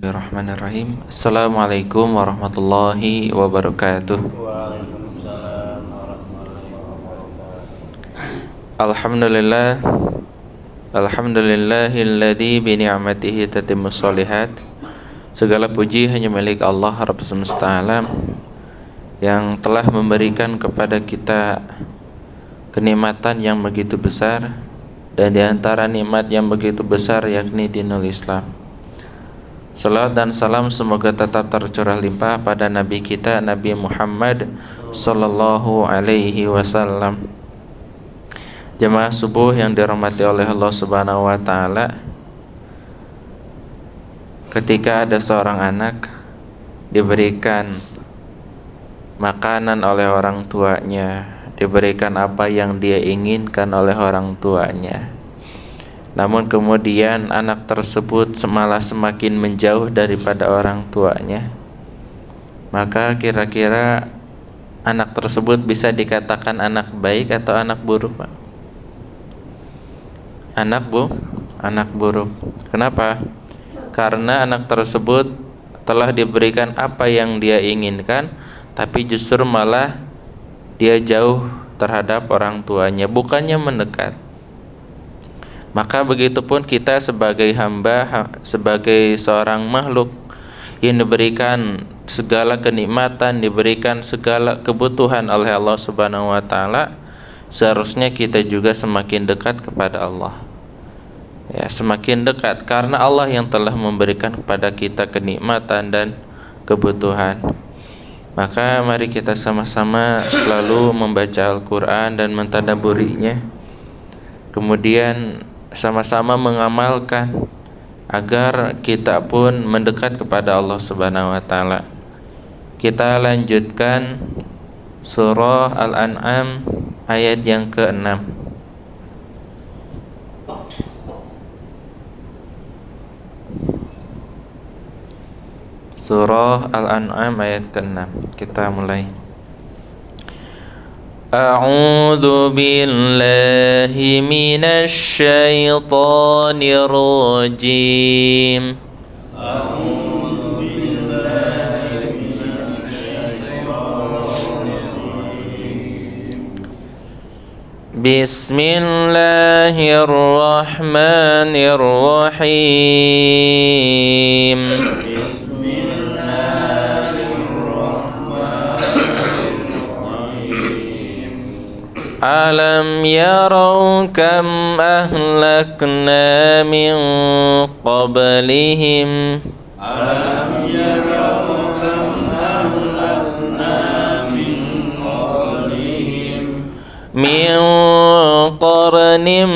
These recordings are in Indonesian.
Bismillahirrahmanirrahim. Assalamualaikum warahmatullahi wabarakatuh. Waalaikumsalam warahmatullahi wabarakatuh. Alhamdulillah. Alhamdulillahilladzi bi ni'matihi tatimmus shalihat. Segala puji hanya milik Allah Rabb semesta alam yang telah memberikan kepada kita kenikmatan yang begitu besar, dan di antara nikmat yang begitu besar yakni dinul Islam. Salawat dan salam semoga tetap tercurah limpah pada Nabi kita Nabi Muhammad sallallahu alaihi wasallam. Jemaah subuh yang dirahmati oleh Allah Subhanahu wa taala, ketika ada seorang anak diberikan makanan oleh orang tuanya, diberikan apa yang dia inginkan oleh orang tuanya, namun kemudian anak tersebut malah semakin menjauh daripada orang tuanya, maka kira-kira anak tersebut bisa dikatakan anak baik atau anak buruk, Pak? Anak buruk. Kenapa? Karena anak tersebut telah diberikan apa yang dia inginkan, tapi justru malah dia jauh terhadap orang tuanya, bukannya mendekat. Maka begitupun kita sebagai hamba, sebagai seorang makhluk yang diberikan segala kenikmatan, diberikan segala kebutuhan oleh Allah Subhanahu wa taala, seharusnya kita juga semakin dekat kepada Allah. Ya, semakin dekat karena Allah yang telah memberikan kepada kita kenikmatan dan kebutuhan. Maka mari kita sama-sama selalu membaca Al-Qur'an dan mentadabburinya. Kemudian sama-sama mengamalkan agar kita pun mendekat kepada Allah Subhanahu wa taala. Kita lanjutkan surah Al-An'am ayat yang ke-6. Surah Al-An'am ayat ke-6. Kita mulai. A'udzu billahi minasy syaithanir rajim. A'udzu billahi minasyaitonir rajim. Bismillahirrahmanirrahim. Alam yarau kam ahlakna min qablihim. Alam yarau kam ahlakna min qablihim Min qarnim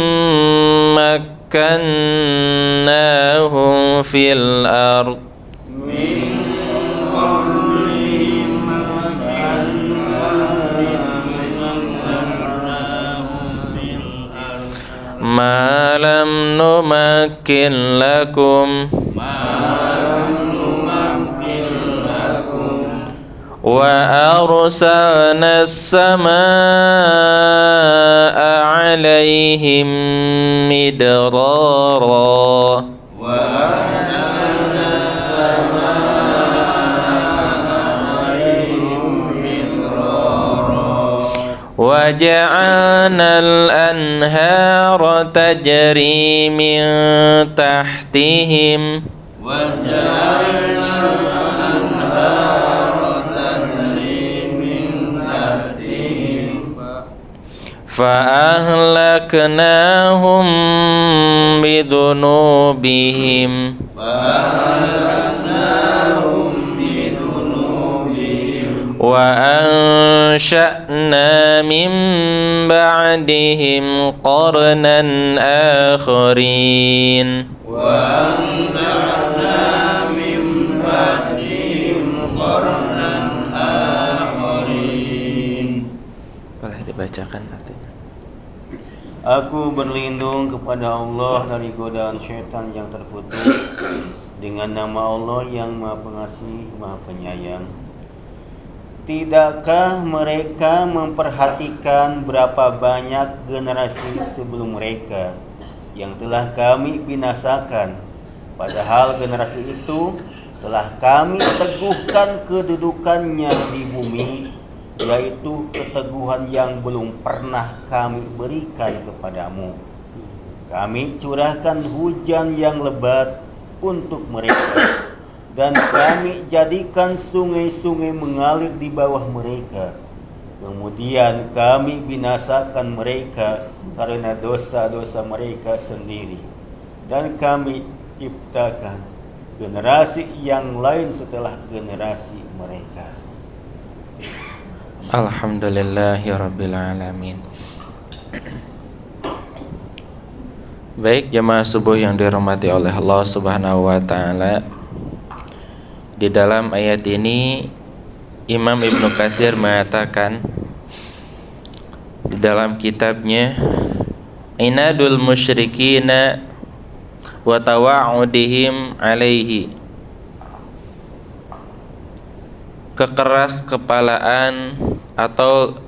makkannahum fil ard. Ma lam numakkin lakum wa arsalna as-samaa'a 'alaihim midrara wa ja'alna al-anhara tajri min tahtihim fa ahlaknahum bidunubihim wa ansha'na min ba'dihim qarnan akharin Boleh dibacakan artinya. Aku berlindung kepada Allah dari godaan syaitan yang terkutuk dengan nama Allah yang Maha Pengasih, Maha Penyayang. Tidakkah mereka memperhatikan berapa banyak generasi sebelum mereka yang telah kami binasakan Padahal generasi itu telah kami teguhkan kedudukannya di bumi, yaitu keteguhan yang belum pernah kami berikan kepadamu. Kami curahkan hujan yang lebat untuk mereka, dan kami jadikan sungai-sungai mengalir di bawah mereka. Kemudian kami binasakan mereka karena dosa-dosa mereka sendiri, dan kami ciptakan generasi yang lain setelah generasi mereka. Alhamdulillahirabbil alamin. Baik jamaah subuh yang dirahmati oleh Allah Subhanahu wa taala. Di dalam ayat ini Imam Ibnu Katsir mengatakan di dalam kitabnya Inadul Musyrikina wa tawa'udihim alaihi, kekeras kepalaan atau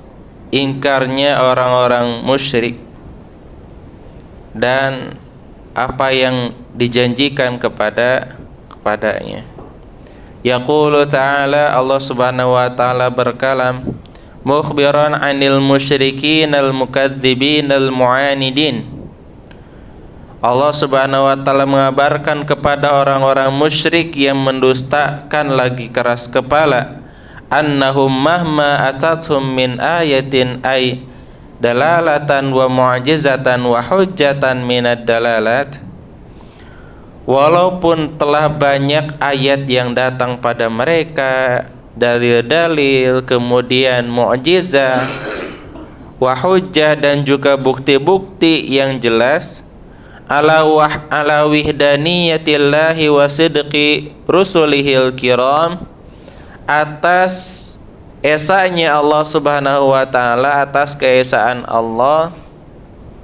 ingkarnya orang-orang musyrik dan apa yang dijanjikan kepadanya. Yaqulu ta'ala, Allah Subhanahu wa ta'ala berkalam mukhbiran 'anil musyrikin al-mukadzibin al-mu'anidin. Allah Subhanahu wa ta'ala mengabarkan kepada orang-orang musyrik yang mendustakan lagi keras kepala, annahum mahma atathum min ayatin ay dalalatan wa mu'jizatan wa hujjatan minad dalalat, walaupun telah banyak ayat yang datang pada mereka, dalil-dalil, kemudian mu'jizah, wa hujjah, dan juga bukti-bukti yang jelas, ala wahdaniyatillahi wa sidqi rusulihil kiram, atas esanya Allah Subhanahu wa ta'ala, atas keesaan Allah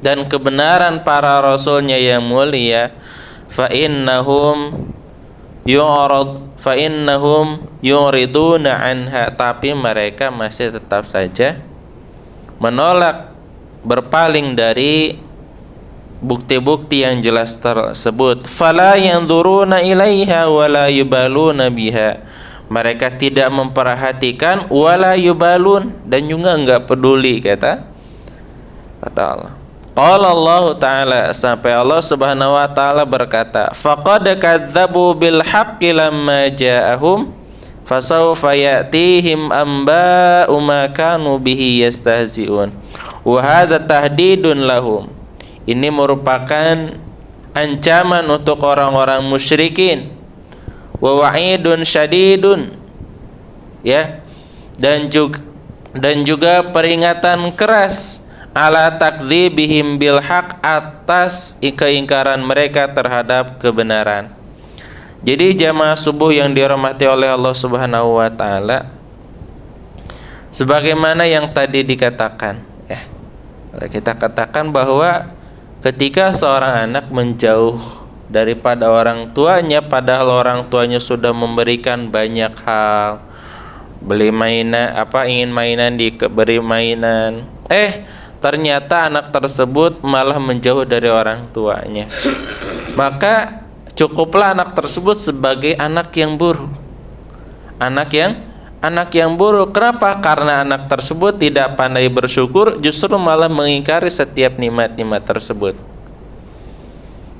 dan kebenaran para rasulnya yang mulia. Fa innahum yuriduna anha, tapi mereka masih tetap saja menolak, berpaling dari bukti-bukti yang jelas tersebut. Fala yanzuruna ilaiha wala yubaluna biha, mereka tidak memperhatikan, wala yubalun, dan juga enggak peduli, kata Allah. Qala Allah Ta'ala, sampai Allah Subhanahu wa ta'ala berkata, faqad kadzabu bil haqqi lamma ja'ahum fasawfa ya'tihim amba'u ma kanu bihi yastahzi'un wa hadza tahdidun lahum. Ini merupakan ancaman untuk orang-orang musyrikin, wa wa'idun syadidun, ya, dan juga peringatan keras, ala takdzibihim bil haq, atas keingkaran mereka terhadap kebenaran. Jadi jamaah subuh yang dirahmati oleh Allah Subhanahu wa taala, sebagaimana yang tadi dikatakan, ya, kita katakan bahwa ketika seorang anak menjauh daripada orang tuanya, padahal orang tuanya sudah memberikan banyak hal, beli mainan, ingin mainan diberi mainan, ternyata anak tersebut malah menjauh dari orang tuanya, maka cukuplah anak tersebut sebagai anak yang buruk. Anak yang buruk. Kenapa? Karena anak tersebut tidak pandai bersyukur, justru malah mengingkari setiap nikmat-nikmat tersebut.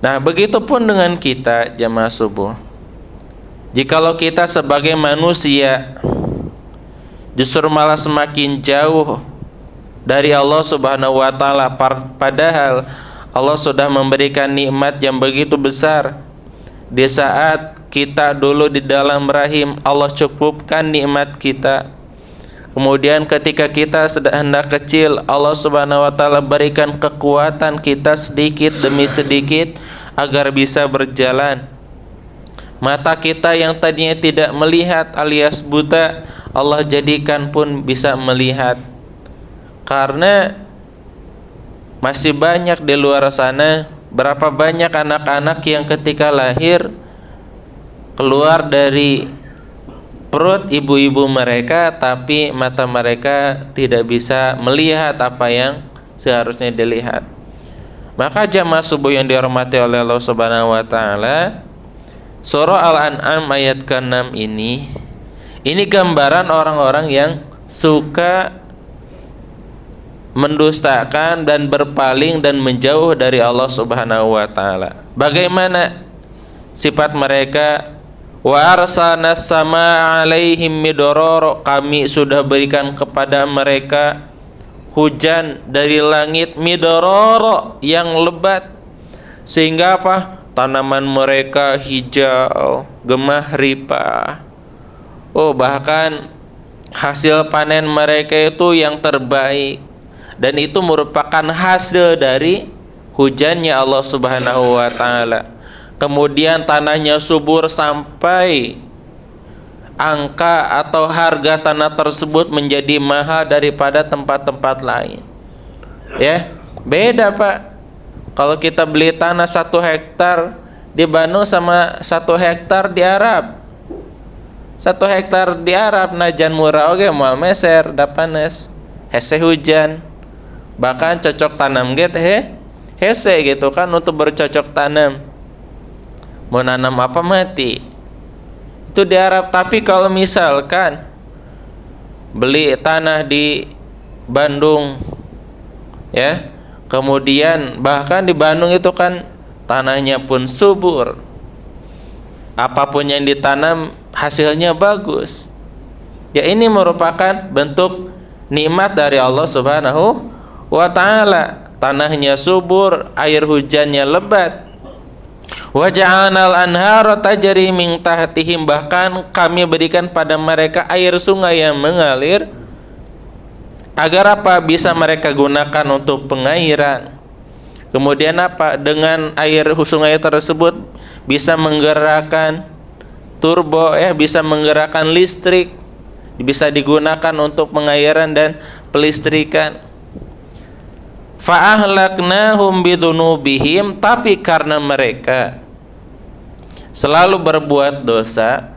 Nah, begitupun dengan kita jamaah subuh. Jikalau kita sebagai manusia justru malah semakin jauh dari Allah Subhanahu wa ta'ala, padahal Allah sudah memberikan nikmat yang begitu besar. Di saat kita dulu di dalam rahim, Allah cukupkan nikmat kita. Kemudian ketika kita hendak kecil, Allah Subhanahu wa ta'ala berikan kekuatan kita sedikit demi sedikit agar bisa berjalan. Mata kita yang tadinya tidak melihat alias buta, Allah jadikan pun bisa melihat. Karena masih banyak di luar sana, berapa banyak anak-anak yang ketika lahir keluar dari perut ibu-ibu mereka, tapi mata mereka tidak bisa melihat apa yang seharusnya dilihat. Maka jamaah subuh yang dirahmati oleh Allah Subhanahu wa ta'ala, Surah Al-An'am ayat ke-6 ini gambaran orang-orang yang suka mendustakan dan berpaling dan menjauh dari Allah Subhanahu wa taala. Bagaimana sifat mereka? Wa arsalna samaa 'alaihim midrara, kami sudah berikan kepada mereka hujan dari langit midrara yang lebat, sehingga apa? Tanaman mereka hijau, gemah ripah. Oh, bahkan hasil panen mereka itu yang terbaik, dan itu merupakan hasil dari hujannya Allah Subhanahu wa taala. Kemudian tanahnya subur sampai angka atau harga tanah tersebut menjadi mahal daripada tempat-tempat lain. Ya, beda Pak. Kalau kita beli tanah 1 hektar di Bandung sama 1 hektar di Arab. 1 hektar di Arab najan murah oge moal meser dapanes. Hese hujan. Bahkan cocok tanam get hese gitu kan, untuk bercocok tanam. Mau nanam apa mati. Itu di Arab. Tapi kalau misalkan beli tanah di Bandung, ya, kemudian bahkan di Bandung itu kan tanahnya pun subur, apapun yang ditanam hasilnya bagus. Ya, ini merupakan bentuk nikmat dari Allah Subhanahu wa taala. Tanahnya subur, air hujannya lebat. Wa ja'alnal anhara tajri min tahtihim, bahkan kami berikan pada mereka air sungai yang mengalir. Agar apa? Bisa mereka gunakan untuk pengairan. Kemudian apa? Dengan air sungai tersebut bisa menggerakkan turbo, bisa menggerakkan listrik, bisa digunakan untuk pengairan dan pelistrikan. Fa'ahlaknahum bidunubihim, tapi karena mereka selalu berbuat dosa,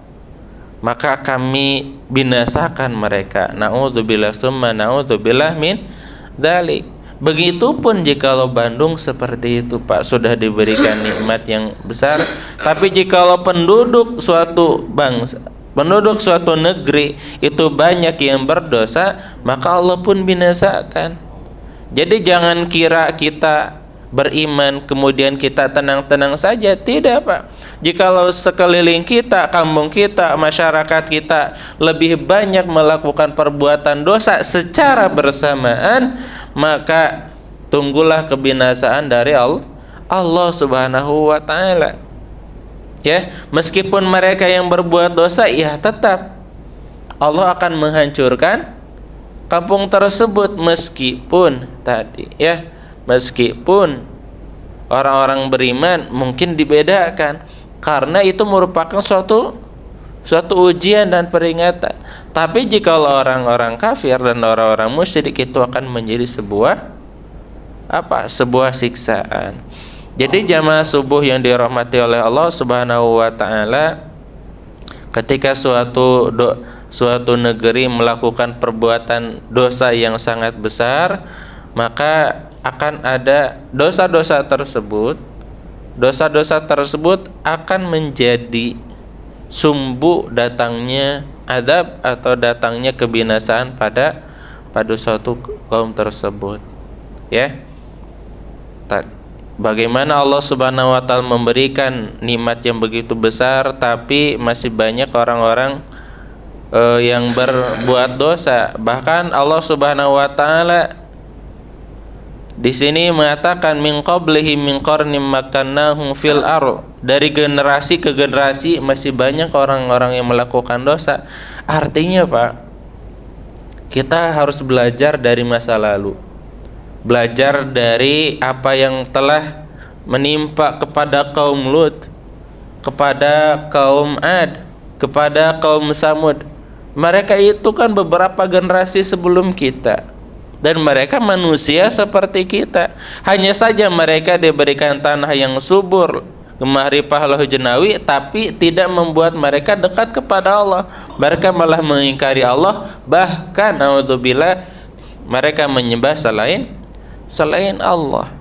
maka kami binasakan mereka. Na'udzubillah tsumma na'udzubillah min dzalik. Begitupun jikalau Bandung seperti itu Pak, sudah diberikan nikmat yang besar, tapi jikalau penduduk suatu bangsa, penduduk suatu negeri itu banyak yang berdosa, maka Allah pun binasakan. Jadi jangan kira kita beriman kemudian kita tenang-tenang saja. Tidak Pak. Jikalau sekeliling kita, kampung kita, masyarakat kita lebih banyak melakukan perbuatan dosa secara bersamaan, maka tunggulah kebinasaan dari Allah Subhanahu wa taala. Ya, meskipun mereka yang berbuat dosa, ya tetap Allah akan menghancurkan kampung tersebut, meskipun tadi ya, meskipun orang-orang beriman mungkin dibedakan, karena itu merupakan suatu ujian dan peringatan. Tapi jika orang-orang kafir dan orang-orang musyrik, itu akan menjadi sebuah siksaan. Jadi jamaah subuh yang dirahmati oleh Allah Subhanahu wa taala, ketika suatu negeri melakukan perbuatan dosa yang sangat besar, maka akan ada dosa-dosa tersebut akan menjadi sumbu datangnya azab atau datangnya kebinasaan pada suatu kaum tersebut. Ya. Bagaimana Allah Subhanahu wa taala memberikan nikmat yang begitu besar, tapi masih banyak orang-orang yang berbuat dosa. Bahkan Allah Subhanahu wa taala di sini mengatakan min qablihim min qarnim makannahum fil ardh. Dari generasi ke generasi masih banyak orang-orang yang melakukan dosa. Artinya Pak, kita harus belajar dari masa lalu. Belajar dari apa yang telah menimpa kepada kaum Lut, kepada kaum Ad, kepada kaum Samud. Mereka itu kan beberapa generasi sebelum kita, dan mereka manusia seperti kita. Hanya saja mereka diberikan tanah yang subur, gemah ripah lahu jenawi, tapi tidak membuat mereka dekat kepada Allah. Mereka malah mengingkari Allah, bahkan naudzubillah mereka menyembah selain Allah.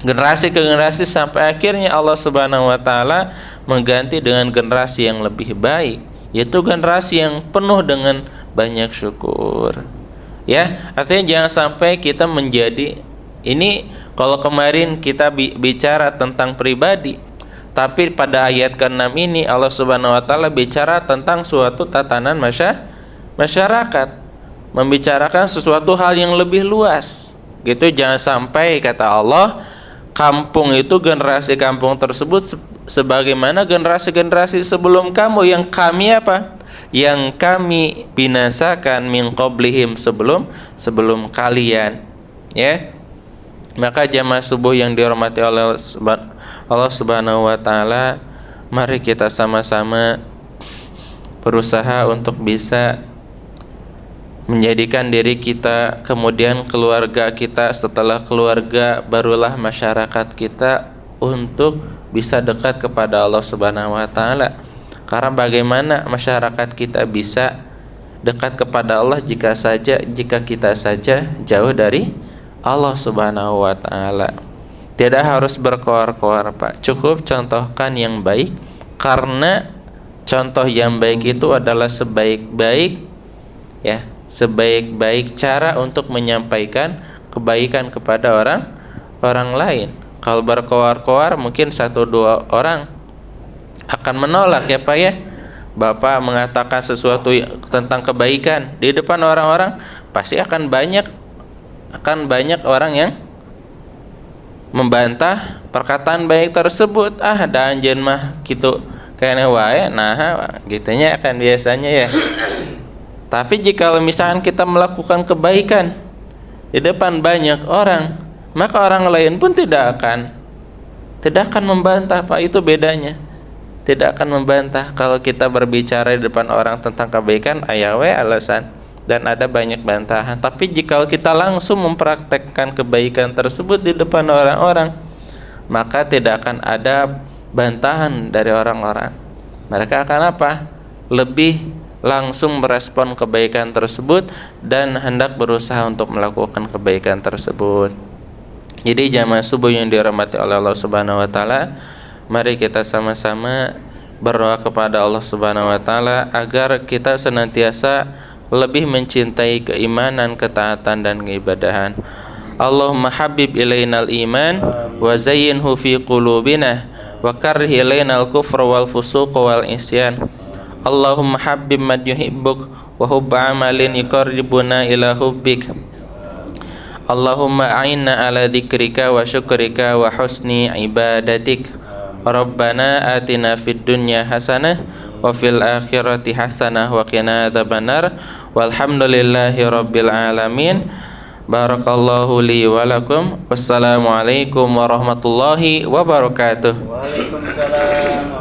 generasi ke generasi sampai akhirnya Allah Subhanahu wa taala mengganti dengan generasi yang lebih baik, yaitu generasi yang penuh dengan banyak syukur. Ya, artinya jangan sampai kita menjadi ini. Kalau kemarin kita bicara tentang pribadi, tapi pada ayat ke-6 ini Allah Subhanahu wa taala bicara tentang suatu tatanan masyarakat, membicarakan sesuatu hal yang lebih luas. Gitu, jangan sampai kata Allah, kampung itu generasi kampung tersebut sebagaimana generasi-generasi sebelum kamu yang kami apa? Yang kami binasakan min qablihim, sebelum kalian. Ya. Maka jamaah subuh yang dihormati oleh Allah Subhanahu wa taala, mari kita sama-sama berusaha untuk bisa menjadikan diri kita, kemudian keluarga kita, setelah keluarga barulah masyarakat kita, untuk bisa dekat kepada Allah Subhanahu wa taala. Karena bagaimana masyarakat kita bisa dekat kepada Allah jika kita saja jauh dari Allah Subhanahu wa taala. Tidak harus berkoar-koar, Pak. Cukup contohkan yang baik, karena contoh yang baik itu adalah sebaik-baik cara untuk menyampaikan kebaikan kepada orang lain. Kalau berkoar-koar mungkin 1-2 orang akan menolak, ya Pak ya. Bapak mengatakan sesuatu tentang kebaikan di depan orang-orang, pasti akan banyak orang yang membantah perkataan baik tersebut. Da anjeun mah gitu kayaknya wae, nah gitunya akan biasanya ya. Tapi jika misalkan kita melakukan kebaikan di depan banyak orang, maka orang lain pun tidak akan membantah, Pak. Itu bedanya. Tidak akan membantah. Kalau kita berbicara di depan orang tentang kebaikan, ayawe alasan dan ada banyak bantahan. Tapi jika kita langsung mempraktekkan kebaikan tersebut di depan orang-orang, maka tidak akan ada bantahan dari orang-orang. Mereka akan apa? Lebih langsung merespon kebaikan tersebut dan hendak berusaha untuk melakukan kebaikan tersebut. Jadi jamaah subuh yang dirahmati oleh Allah Subhanahu wa taala, mari kita sama-sama berdoa kepada Allah Subhanahu wa taala agar kita senantiasa lebih mencintai keimanan, ketaatan dan keibadahan. Allahumma habib ilainal iman wa zayyinhu fi qulubina wa karrih ilainal kufra wal fusuq wal isyan. Allahumma habib man yuhibbuk wa hubba amalin yuqarribuna ila hubbik. Allahumma a'inna ala dzikrika wa syukrika wa husni ibadatik. Rabbana atina fid dunya hasanah wa fil akhirati hasanah wa qina adzabannar. Walhamdulillahi rabbil alamin. Barakallahu li wa lakum. Wassalamualaikum warahmatullahi wabarakatuh. Waalaikumsalam.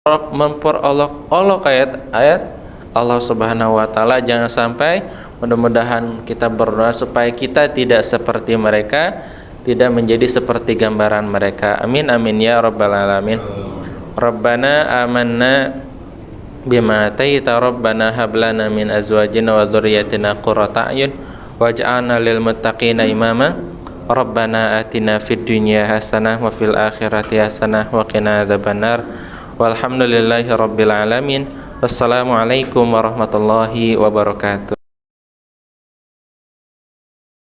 memperolok-olok ayat-ayat Allah Subhanahu wa taala. Jangan sampai, mudah-mudahan kita berdoa supaya kita tidak seperti mereka, tidak menjadi seperti gambaran mereka. Amin amin ya rabbal alamin. Rabbana amanna bima ataita rabbana hab lana min azwajina wa dzurriyyatina qurrata a'yun waj'alna lil muttaqina imama. Rabbana atina fid dunya hasanah wa fil akhirati hasanah wa qina adzabannar. Walhamdulillahi rabbil alamin. Wassalamualaikum warahmatullahi wabarakatuh.